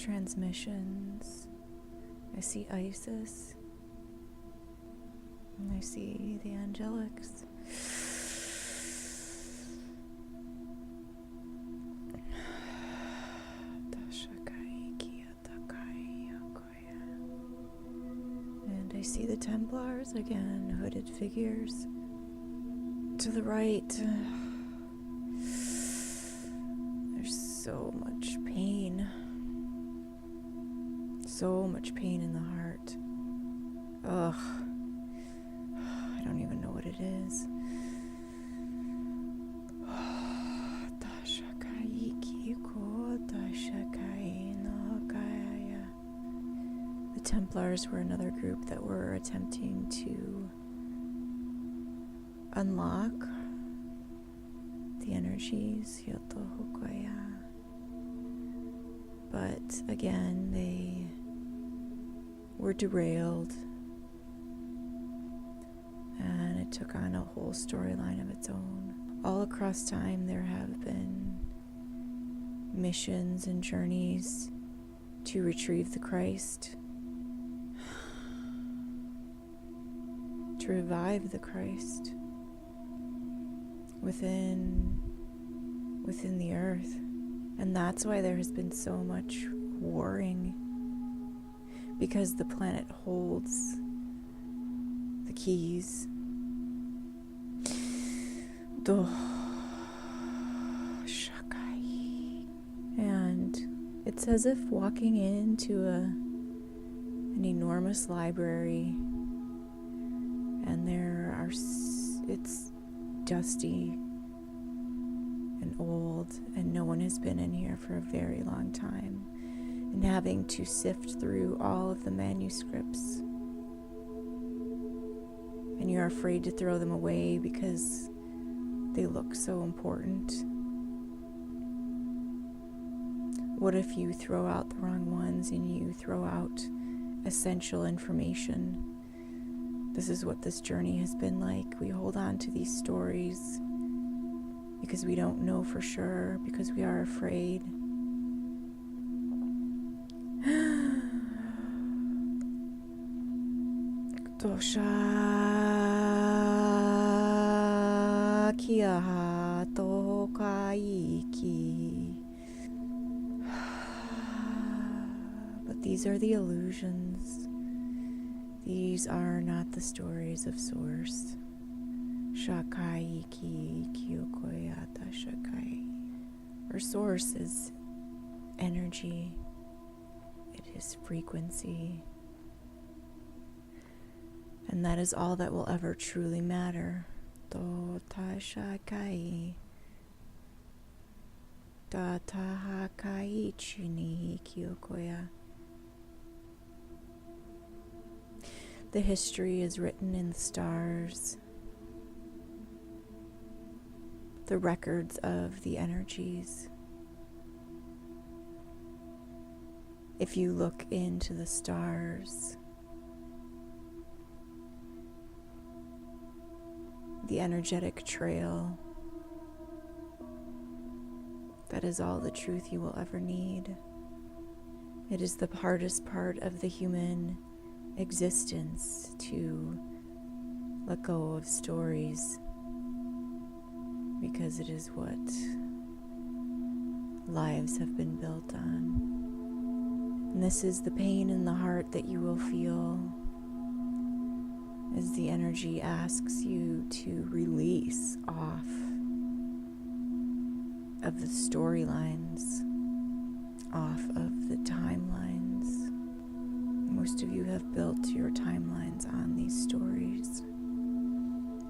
transmissions. I see Isis. And I see the angelics. And I see the Templars again, hooded figures. To the right, there's so much pain. So much pain in the heart. Ugh. I don't even know what it is. The Templars were another group that were attempting to unlock the energies. But again, they were derailed, and it took on a whole storyline of its own. All across time, there have been missions and journeys to retrieve the Christ, to revive the Christ within the earth. And that's why there has been so much warring, because the planet holds the keys. And it's as if walking into an enormous library, and it's dusty and old, and no one has been in here for a very long time, and having to sift through all of the manuscripts, and you're afraid to throw them away because they look so important. What if you throw out the wrong ones and you throw out essential information? This is what this journey has been like. We hold on to these stories because we don't know for sure, because we are afraid. But these are the illusions. These are not the stories of Source. Our Source is energy. It is frequency. And that is all that will ever truly matter. The history is written in the stars. The records of the energies. If you look into the stars, the energetic trail, that is all the truth you will ever need. It is the hardest part of the human existence to let go of stories, because it is what lives have been built on. And this is the pain in the heart that you will feel as the energy asks you to release off of the storylines, off of the timelines. Most of you have built your timelines on these stories.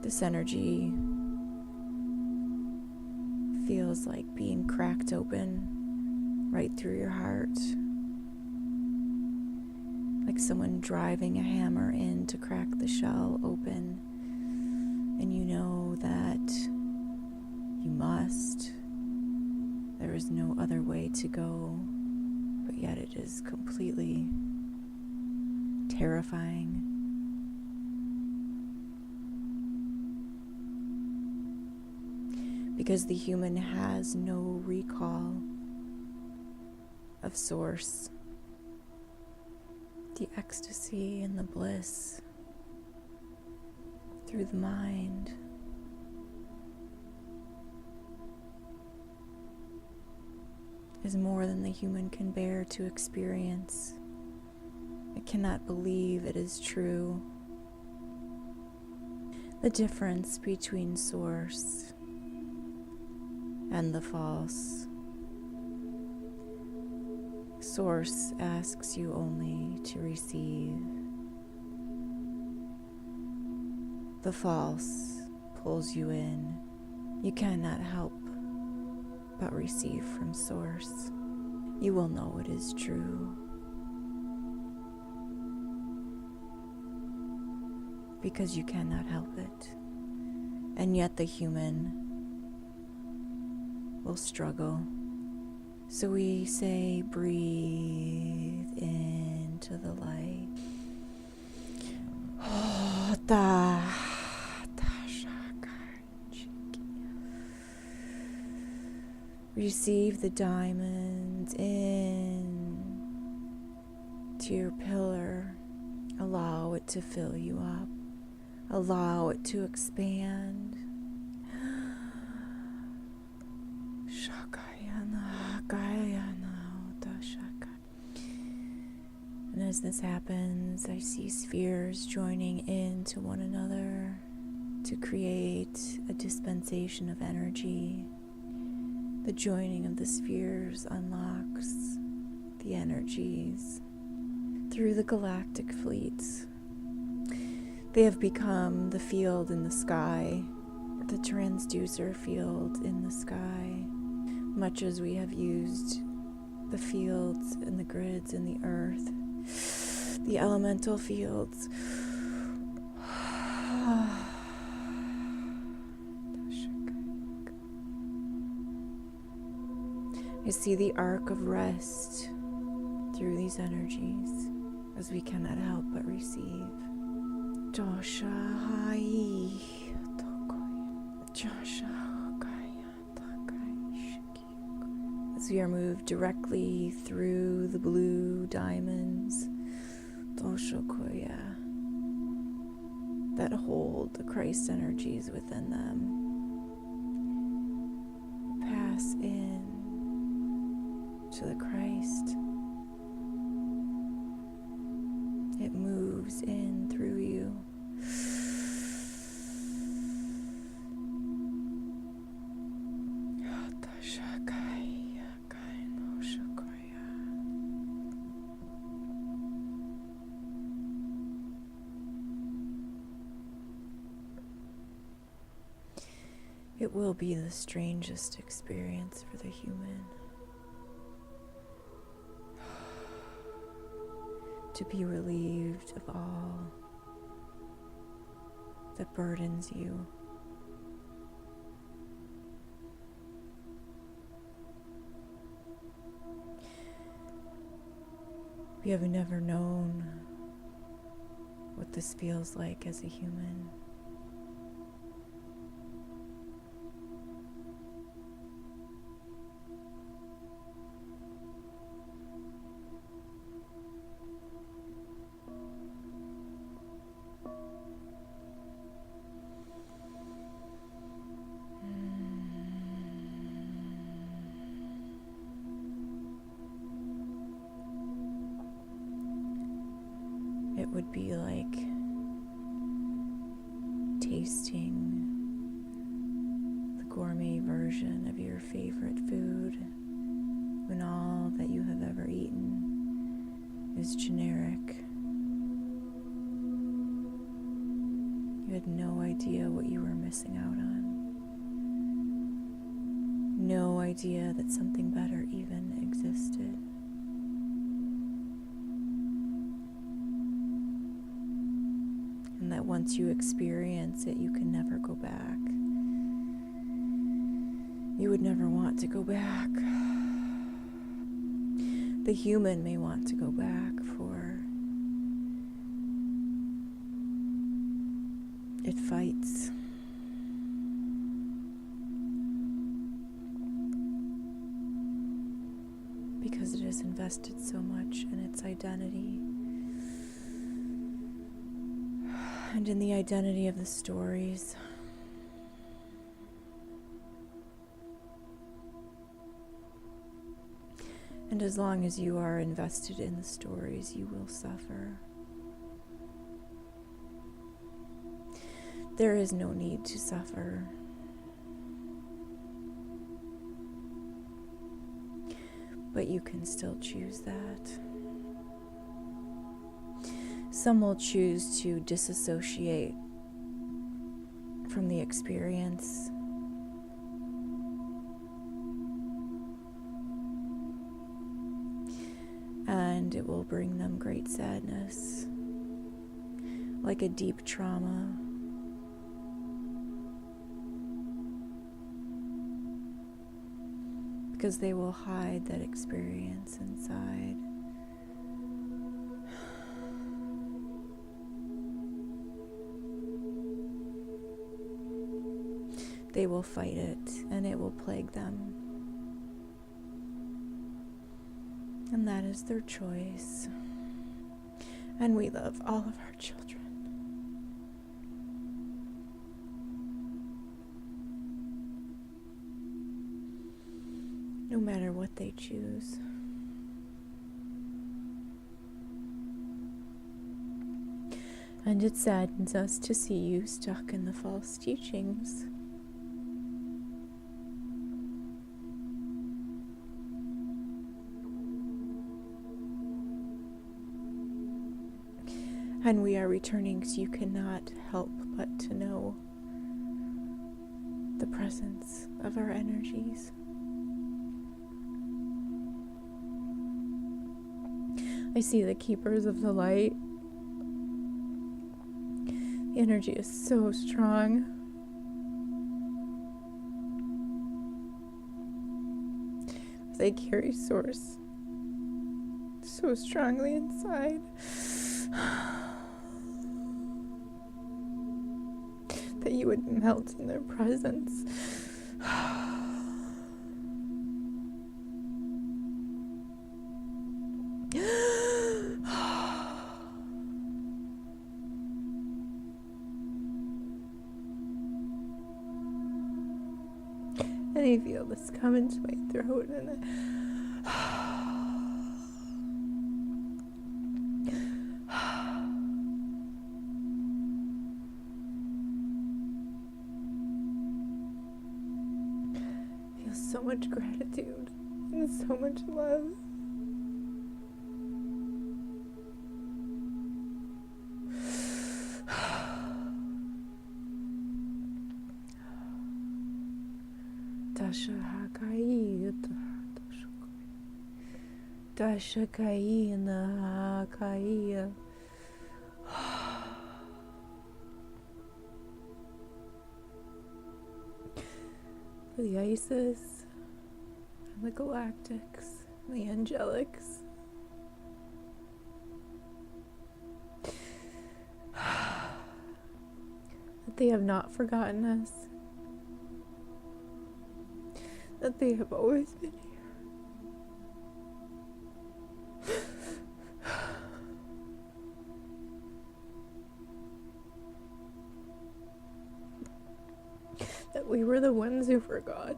This energy feels like being cracked open right through your heart, like someone driving a hammer in to crack the shell open, and you know that you must. There is no other way to go, but yet it is completely terrifying. Because the human has no recall of Source, the ecstasy and the bliss through the mind. Is more than the human can bear to experience. It cannot believe it is true. The difference between source and the false. Source asks you only to receive. The false pulls you in. You cannot help but receive from Source. You will know it is true. Because you cannot help it. And yet the human will struggle. So we say, breathe into the light. Receive the diamonds in to your pillar. Allow it to fill you up. Allow it to expand. And as this happens, I see spheres joining into one another to create a dispensation of energy. The joining of the spheres unlocks the energies through the galactic fleets. They have become the field in the sky, the transducer field in the sky, much as we have used the fields and the grids in the earth, the elemental fields. I see the arc of rest through these energies as we cannot help but receive. As we are moved directly through the blue diamonds that hold the Christ energies within them, pass in to the Christ. It moves in through you. It will be the strangest experience for the human. To be relieved of all that burdens you. We have never known what this feels like as a human. It would be like tasting the gourmet version of your favorite food when all that you have ever eaten is generic. You had no idea what you were missing out on. No idea that something better even existed. And that once you experience it, you can never go back. You would never want to go back. The human may want to go back, for it fights. Because it has invested so much in its identity and in the identity of the stories. And as long as you are invested in the stories, you will suffer. There is no need to suffer. But you can still choose that. Some will choose to disassociate from the experience. And it will bring them great sadness, like a deep trauma. Because they will hide that experience inside. They will fight it, and it will plague them. And that is their choice. And we love all of our children. No matter what they choose. And it saddens us to see you stuck in the false teachings. And we are returning so you cannot help but to know the presence of our energies. I see the keepers of the light. The energy is so strong. They carry source so strongly inside. That you would melt in their presence. And I feel this come into my throat, and so much gratitude and so much love. Dasha Hakai Dasha Kaina Hakai. For the Isis and the Galactics and the Angelics. That they have not forgotten us. That they have always been here. That we were the ones who forgot.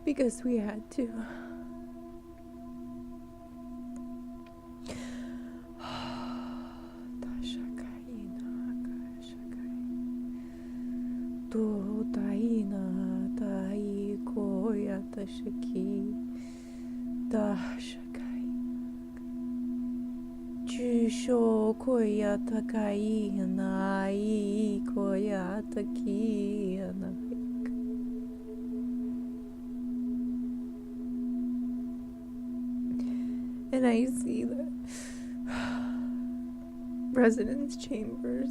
Because we had to. Do taina tai koya tashaki dashakai jusho koya takai nai koya taki nai. And I see the residence chambers.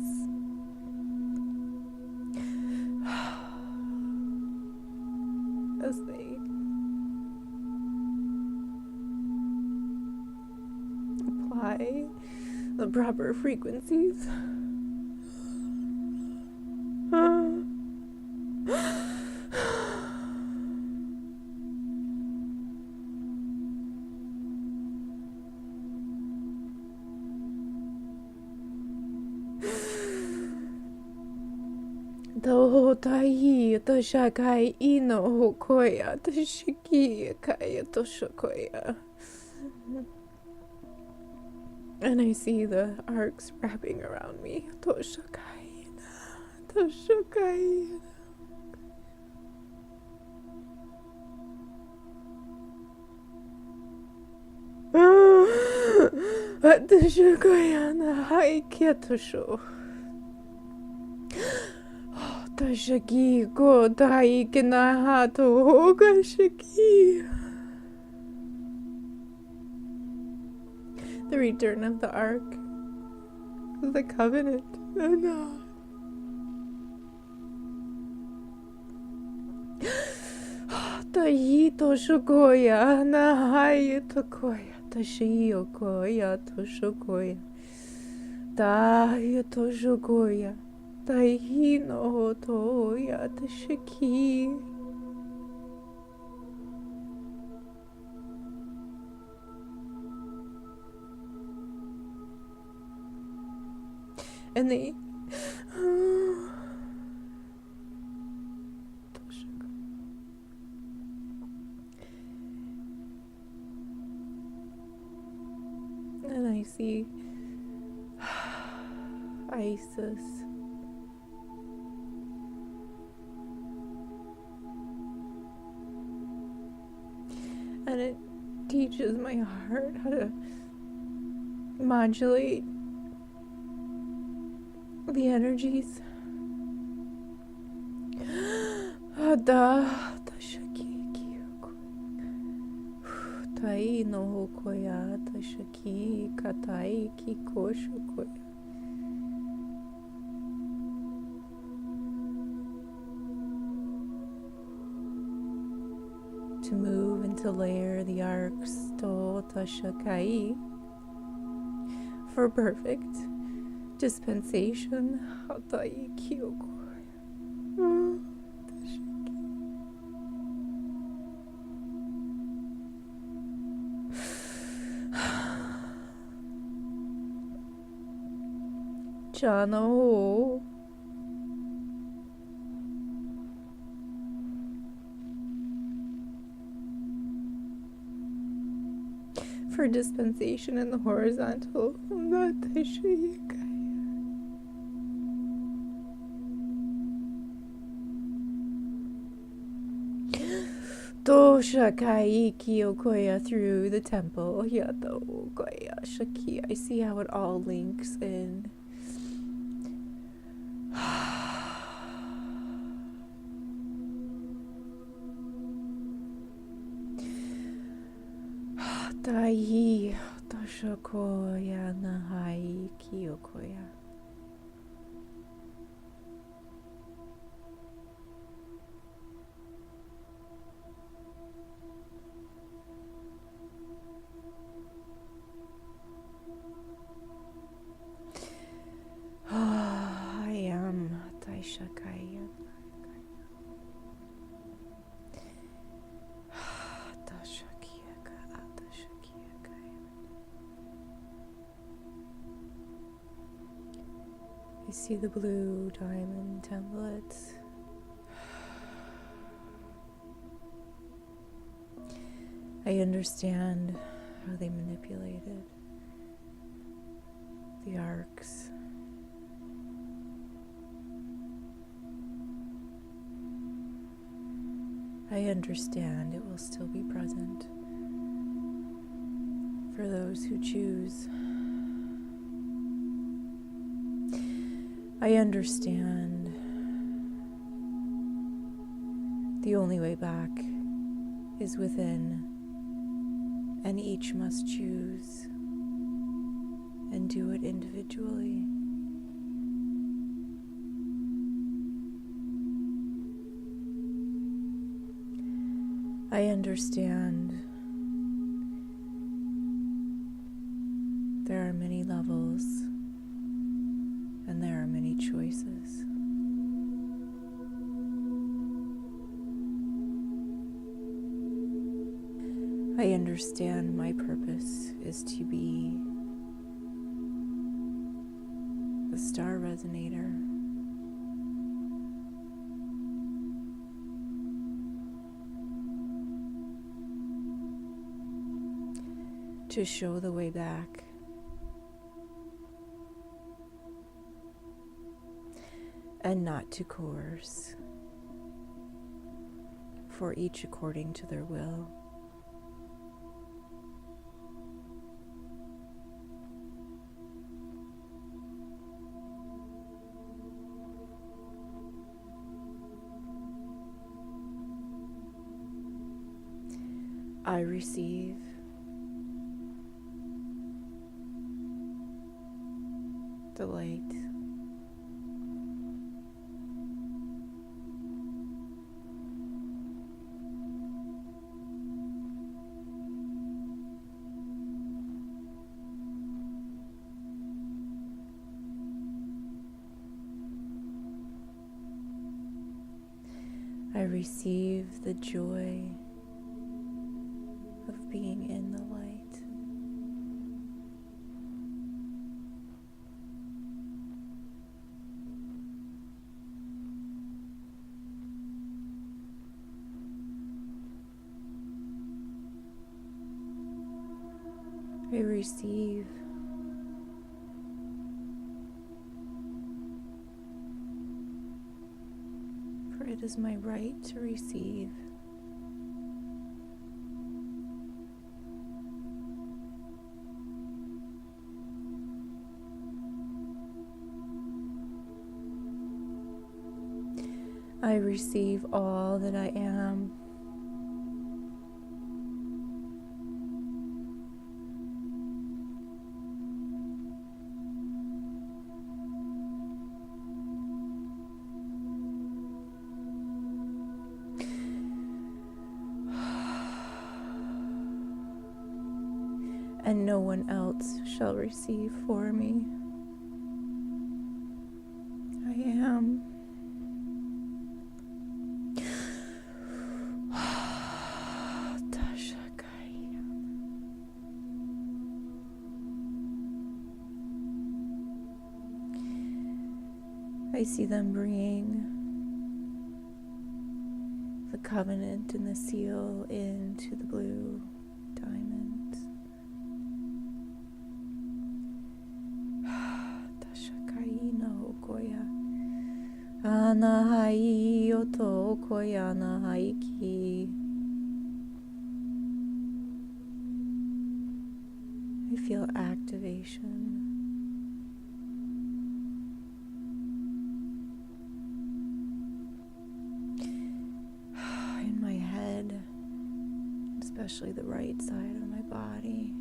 As they apply the proper frequencies. Do tai to shakai ino hokoya to shiki kaya to shokoya. And I see the arcs wrapping around me. To shakai, to shakai. To shakoya na haikia to sho. To shaki go dai kina to hoga shaki. The return of the ark, the covenant. No. Tai to shokoya na hai to koya to shio koya to shokoya. Tai to shokoya. Tai no to ya to shiki. And they and I see Isis. And it teaches my heart how to modulate the energies. Tai no hokoya tashaki katai kikoshokoya. To move and to layer the arcs to tashakai for perfect dispensation. Hatai kyokoya. Chano. For dispensation in the horizontal. Doshakai Kyokoya through the temple. Yato Goya Shaki. I see how it all links in. Dai Doshakoya Nahai Kyokoya. I am Taishakaya. I see the blue diamond templates. I understand how they manipulated the arcs. I understand it will still be present for those who choose. I understand the only way back is within, and each must choose and do it individually. I understand there are many levels and there are many choices. I understand my purpose is to be the star resonator, to show the way back. And not to coerce, for each according to their will. I receive the light. I receive the joy of being in the light. I receive for it is my right to receive. I receive all that I am. And no one else shall receive for me. I am. I see them bringing the covenant and the seal into the blue diamond. Tashakaina okoya. Anahai oto okoya anahaiki. I feel activation. Especially the right side of my body.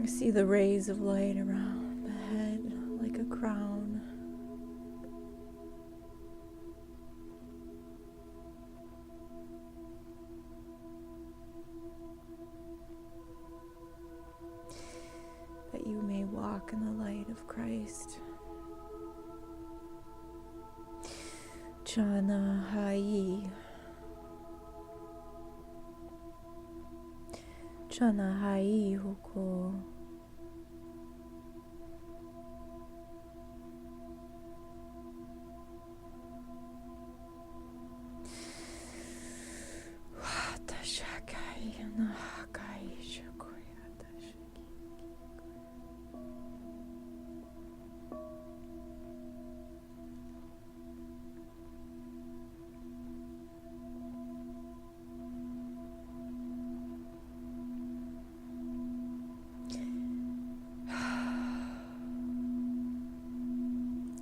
I see the rays of light around the head like a crown. That you may walk in the light of Christ. Chana Hai. Chana hai hoko. Tashakai nahakai shakoya tashaki.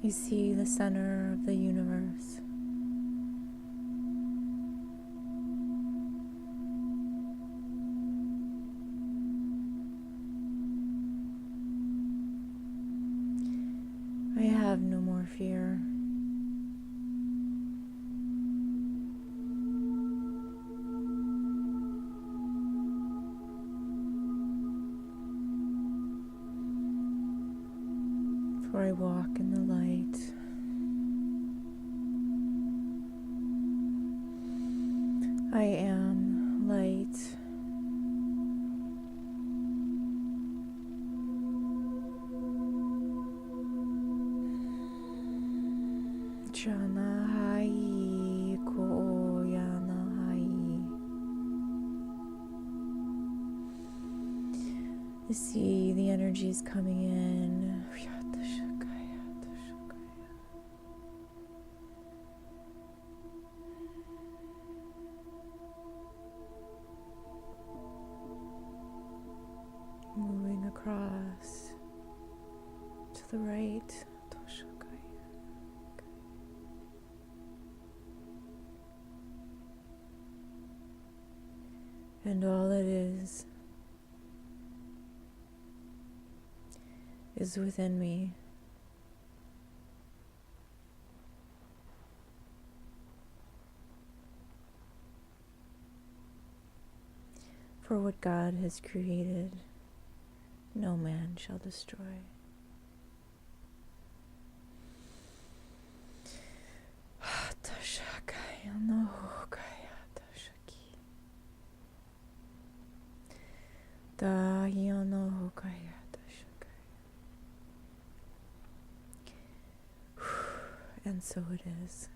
You see the center of the universe. I have no more fear. For I walk in the light. I am light. Chana hai ko yana hai. You see the energies coming in. Moving across to the right. And all it is within me. For what God has created, no man shall destroy. And so it is.